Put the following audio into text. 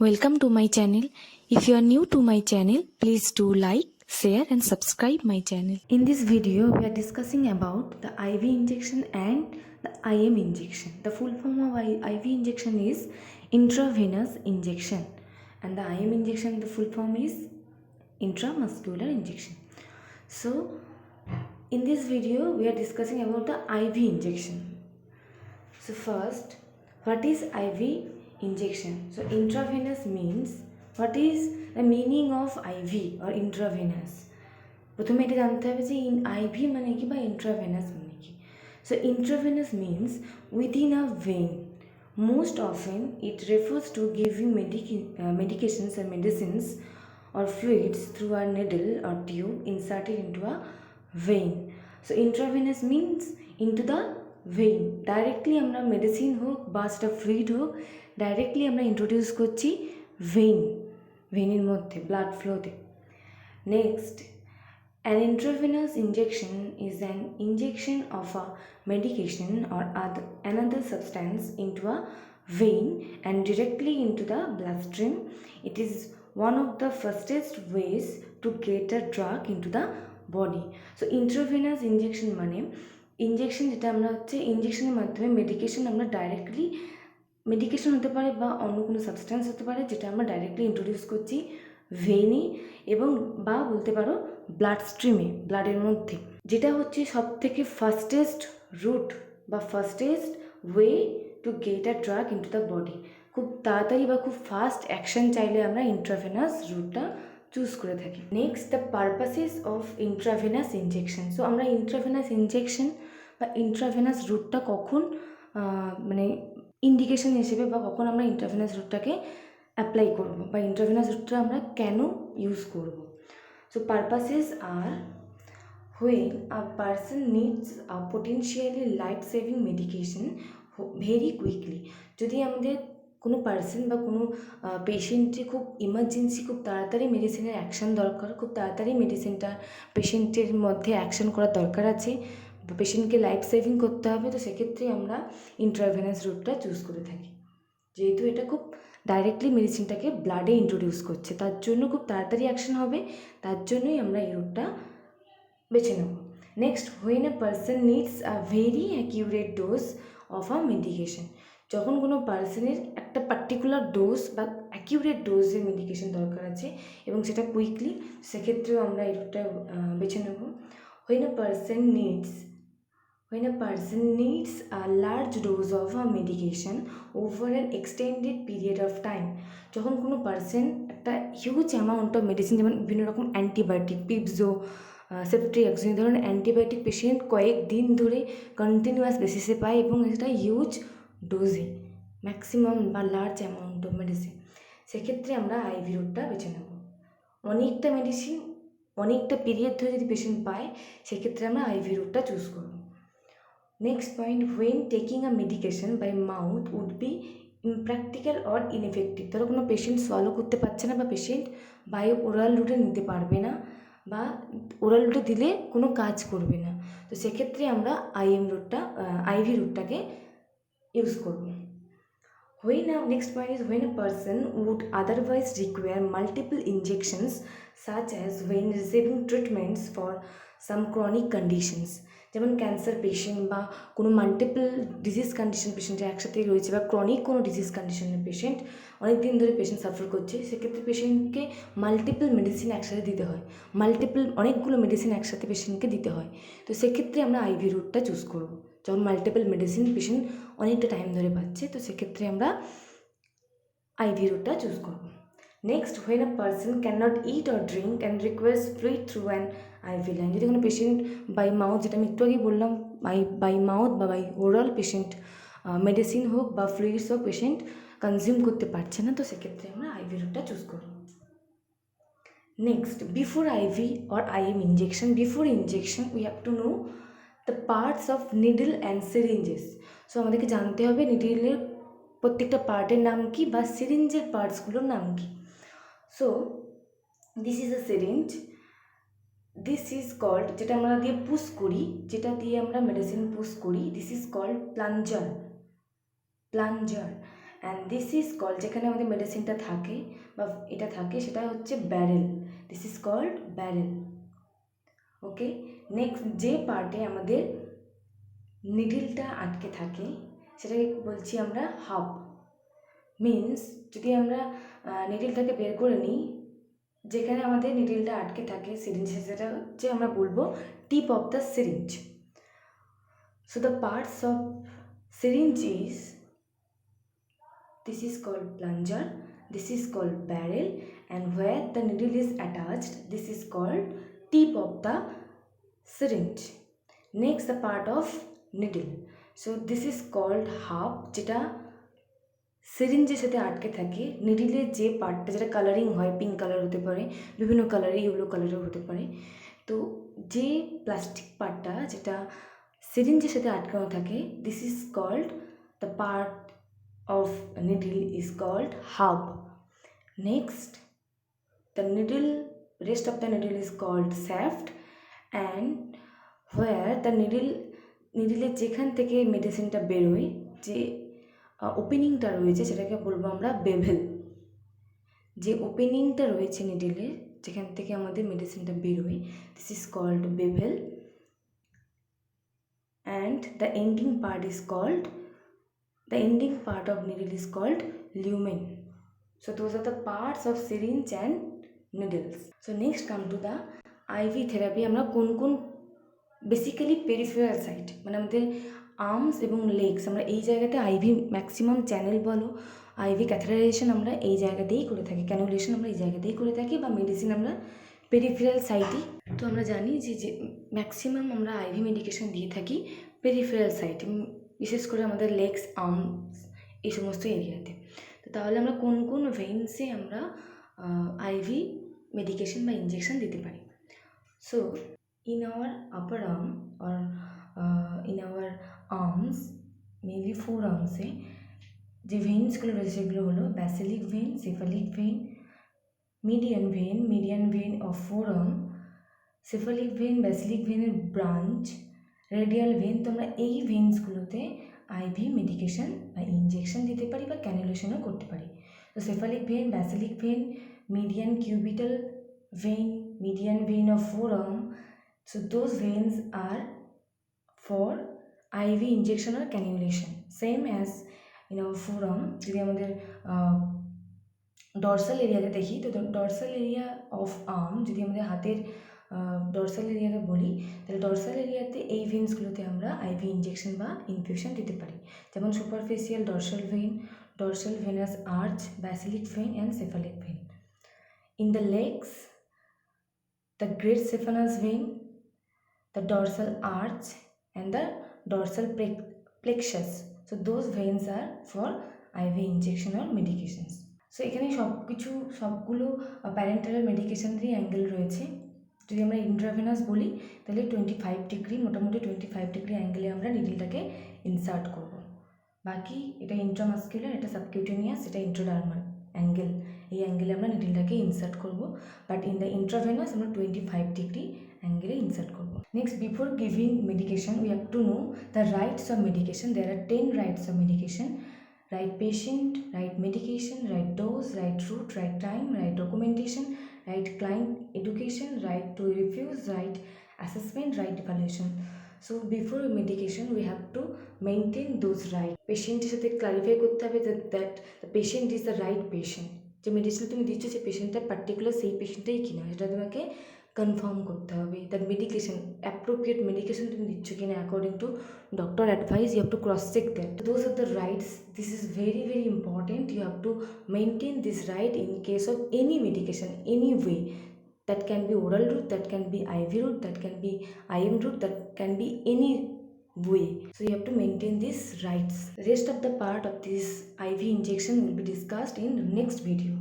Welcome to my channel. If you are new to my channel, please do like, share and subscribe my channel. In this video, we are discussing about the IV injection and the IM injection. The full form of IV injection is intravenous injection and the IM injection, the full form is intramuscular injection. So, in this video, we are discussing about the IV injection. So first, what is IV injection? So intravenous means, what is the meaning of IV or intravenous? প্রথমে এটা জানতে হবে যে IV মানে কি বা intravenous মানে কি। So intravenous means within a vein. Most often it refers to giving medications and medicines or fluids through a needle or tube inserted into a vein. So intravenous means into the vein. Directly আমরা medicine হোক বা সেটা fluid হোক directly আমরা introduce করছি ভেইনের মধ্যে blood ফ্লোতে। Next, an intravenous injection is an injection of a medication or another substance into a vein and directly into the bloodstream. It is one of the fastest ways to get a drug into the body. So intravenous injection মানে injection, যেটা আমরা হচ্ছে ইঞ্জেকশনের মাধ্যমে medication আমরা directly, medication হতে পারে বা অন্য কোনো সাবস্টেন্স হতে পারে যেটা আমরা ডাইরেক্টলি ইন্ট্রোডিউস করছি ভেইনে এবং বা বলতে পারো ব্লাড স্ট্রিমে, ব্লাডের মধ্যে, যেটা হচ্ছে সব থেকে ফাস্টেস্ট রুট বা fastest way to get a drug into the body. খুব তাড়াতাড়ি বা খুব ফাস্ট অ্যাকশন চাইলে আমরা ইন্ট্রাভেনাস রুটটা চুজ করে থাকি। Next, the purposes of intravenous injection. So আমরা ইন্ট্রাভেনাস ইনজেকশন বা ইন্ট্রাভেনাস রুটটা কখন মানে ইন্ডিকেশন হিসেবে বা কখন আমরা ইন্ট্রাভেনাস রুটটাকে অ্যাপ্লাই করব বা ইন্ট্রাভেনাস রুটটা আমরা কেন ইউজ করব। সো পারপাসেস আর when a person needs a potentially life-saving medication very quickly, যদি আমাদের কোনো পার্সন বা কোনো পেশেন্টে খুব ইমার্জেন্সি, খুব তাড়াতাড়ি মেডিসিনের অ্যাকশান দরকার, খুব তাড়াতাড়ি মেডিসিনটা পেশেন্টের মধ্যে অ্যাকশান করার দরকার আছে বা পেশেন্টকে লাইফ সেভিং করতে হবে, তো সেক্ষেত্রে আমরা ইন্ট্রাভেনাস রুটটা চুজ করে থাকি, যেহেতু এটা খুব ডাইরেক্টলি মেডিসিনটাকে ব্লাডে ইন্ট্রোডিউস করছে, তার জন্য খুব তাড়াতাড়ি অ্যাকশান হবে, তার জন্যই আমরা এই রুটটা বেছে নেব। Next, when a person needs a very accurate dose of a medication, যখন কোনো পার্সনের একটা পার্টিকুলার ডোজ বা অ্যাকিউরেট ডোজের মেডিকেশন দরকার আছে এবং সেটা কুইকলি, সেক্ষেত্রেও আমরা এই রুটটা বেছে নেব। When a person needs a large dose of a medication over an extended period of time, যখন কোনো পার্সন একটা হিউজ অ্যামাউন্ট অফ মেডিসিন, যেমন বিভিন্ন রকম অ্যান্টিবায়োটিক, পিপজো, সেফট্রিয়াক্সিন, এই ধরনের অ্যান্টিবায়োটিক পেশেন্ট কয়েকদিন ধরে কন্টিনিউয়াস বেসিসে পায় এবং এটা হিউজ ডোজে, ম্যাক্সিমাম বা লার্জ অ্যামাউন্ট অফ মেডিসিন, সেক্ষেত্রে আমরা আইভি রুটটা বেছে নেব। অনেকটা মেডিসিন অনেকটা পিরিয়ড ধরে যদি পেশেন্ট পায়, সেক্ষেত্রে আমরা আইভি রুটটা চুজ করব। Next point, when taking a medication by mouth would be impractical or ineffective, ধরো কোনো পেশেন্ট সলভ করতে পারছে না বা পেশেন্ট বাই ওরাল রুটে নিতে পারবে না বা ওরাল রুটে দিলে কোনো কাজ করবে না, তো সেক্ষেত্রে আমরা আইভি রুটটাকে ইউজ করব। Next point is when a person would otherwise require multiple injections, such as when receiving treatments for some chronic conditions, যেমন ক্যান্সার পেশেন্ট বা কোনো মাল্টিপল ডিজিজ কন্ডিশন পেশেন্ট একসাথে রয়েছে বা ক্রনিক কোনো ডিজিজ কন্ডিশনের পেশেন্ট, অনেক দিন ধরে পেশেন্ট সাফার করছে, সেক্ষেত্রে পেশেন্টকে মাল্টিপল মেডিসিন একসাথে দিতে হয়, অনেকগুলো মেডিসিন একসাথে পেশেন্টকে দিতে হয়, তো সেক্ষেত্রে আমরা আইভি রুটটা চুজ করব। যখন মাল্টিপল মেডিসিন পেশেন্ট অনেকটা টাইম ধরে পাচ্ছে, তো সেক্ষেত্রে আমরা আইভি রুটটা চুজ করব। Next, when a person can not eat or drink and requires fluid through an IV line, যদি কোনো পেশেন্ট বাই মাউথ, যেটা আমি একটু আগেই বললাম, বাই মাউথ বা বাই ওরাল পেশেন্ট মেডিসিন হোক বা ফ্লুইডস হোক পেশেন্ট কনজিউম করতে পারছে না, তো সেক্ষেত্রে আমরা আইভি রুটটা চুজ করব। Next, before IV or IM injection, before injection we have to know the parts of needle and syringes. So আমাদেরকে জানতে হবে নিডলের প্রত্যেকটা পার্টের নাম কি বা সিরিঞ্জের পার্টসগুলোর নাম কি। So this is a syringe, this is called, যেটা আমরা দিয়ে পুশ করি, যেটা দিয়ে আমরা মেডিসিন পুশ করি, this is called plunger. And this is called, যেখানে আমাদের মেডিসিনটা থাকে বা এটা থাকে সেটা হচ্ছে barrel. This is called barrel. Okay, next যে পার্টে আমাদের নিডিলটা আটকে থাকে সেটাকে বলছি আমরা হাব। মিনস যদি আমরা নিডিলটাকে বের করে নিই, যেখানে আমাদের নিডিলটা আটকে থাকে সিরিঞ্জ, সেটা হচ্ছে আমরা বলবো tip of the syringe. So the parts of syringe is, this is called plunger, this is called barrel, and where the needle is attached, this is called tip of the syringe. Next, the part of needle, so this is called half, যেটা সিরিঞ্জের সাথে আটকে থাকে। নিডিলের যে পার্টটা, যেটা colouring হয়, pink colour হতে পারে, বিভিন্ন কালারে, ইয়েলো কালারেও হতে পারে। তো যে প্লাস্টিক পার্টটা যেটা সিরিঞ্জের সাথে আটকানো থাকে, this is called, the part of needle is called hub. Next, the needle, rest of the needle is called shaft, and where the needle যেখান থেকে মেডিসিনটা বেরোয়, যে ওপেনিংটা রয়েছে সেটাকে বলবো আমরা বেভেল। যে ওপেনিংটা রয়েছে নিডিলের, যেখান থেকে আমাদের মেডিসিনটা বেরোয়, this is called bevel, and the ending part is called, the ending part of needle is called lumen. So those are the parts of syringe and needles. So next come to the IV therapy. আমরা কোন কোন basically peripheral site, মানে আমাদের arms এবং legs, আমরা এই জায়গাতে ivy maximum channel বলো, আইভি ক্যাথেটারাইজেশন আমরা এই জায়গাতেই করে থাকি, ক্যানুলেশন আমরা এই জায়গাতেই করে থাকি, বা মেডিসিন আমরা পেরিফেরাল সাইটই। তো আমরা জানি যে ম্যাক্সিমাম আমরা আইভি মেডিকেশন দিয়ে থাকি পেরিফেরাল সাইটে, বিশেষ করে আমাদের লেগস, আর্মস, এই সমস্ত এরিয়াতে। তো তাহলে আমরা কোন কোন ভেইনসে আমরা আইভি মেডিকেশন বা ইঞ্জেকশন দিতে পারি? So in our upper arm or in our arms, mainly forearms-এ যে ভেইনসগুলো রয়েছে সেগুলো হলো basilic vein, cephalic vein, median vein of forearm, cephalic vein, basilic ভেইনের ব্রাঞ্চ, রেডিয়াল ভেইন। তোমরা এই ভেইনসগুলোতে আইভি মেডিকেশন বা ইঞ্জেকশন দিতে পারি বা ক্যানুলেশনও করতে পারি। তো cephalic vein, basilic vein, median cubital vein, median vein of forearm, so those veins are for IV injection or cannulation, same as in our forearm. যদি আমাদের ডরসাল এরিয়াতে দেখি, তো ডরসাল এরিয়া অফ আর্ম, যদি আমাদের হাতের ডরসাল এরিয়াতে বলি, তাহলে ডরসাল এরিয়াতে এই ভেইনসগুলোতে আমরা আইভি ইঞ্জেকশন বা ইনফিউশন দিতে পারি, যেমন superficial dorsal vein, dorsal venous arch, basilic vein and cephalic vein. In the legs, the great saphenous vein, the dorsal arch, and the dorsal plexus. So those veins are for IV injection or medications. So এখানে সবগুলো প্যারেন্টারাল মেডিকেশনেরই angle রয়েছে। যদি আমরা intravenous বলি তাহলে 25 degree, মোটামুটি 25 degree অ্যাঙ্গেলে আমরা নিডলটাকে ইনসার্ট করব। বাকি এটা ইন্ট্রামাস্কুলার, এটা সাবকিউটেনিয়াস, এটা ইন্ট্রাডার্মাল অ্যাঙ্গেল, এই অ্যাঙ্গেলে আমরা নিডলটাকে ইনসার্ট করব। বাট ইন দ্য ইন্ট্রাভেনাস আমরা 25 ডিগ্রি অ্যাঙ্গেলে ইনসার্ট করব। Next, before giving medication we have to know the rights of medication. There are 10 rights of medication: right patient, right medication, right dose, right route, right time, right documentation, right client education, right to refuse, right assessment, right evaluation. So before medication we have to maintain those rights. পেশেন্টের সাথে clarify করতে হবে that the patient is the right patient. যে medicine তুমি দিচ্ছ যে পেশেন্টটা particular সেই পেশেন্টটাই কিনা সেটা তোমাকে কনফার্ম করতে হবে। দ্যাট মেডিকেশন, অ্যাপ্রোপ্রিয়েট মেডিকেশন তুমি দিচ্ছ কিনা according to doctor advice, you have to cross check that. Those are the rights, this is very very important. You have to maintain this right in case of any medication, any way. That can be oral route, that can be IV route, that can be IM route, that can be any way. So you have to maintain these rights. The rest of the part of this IV injection will be discussed in the next video.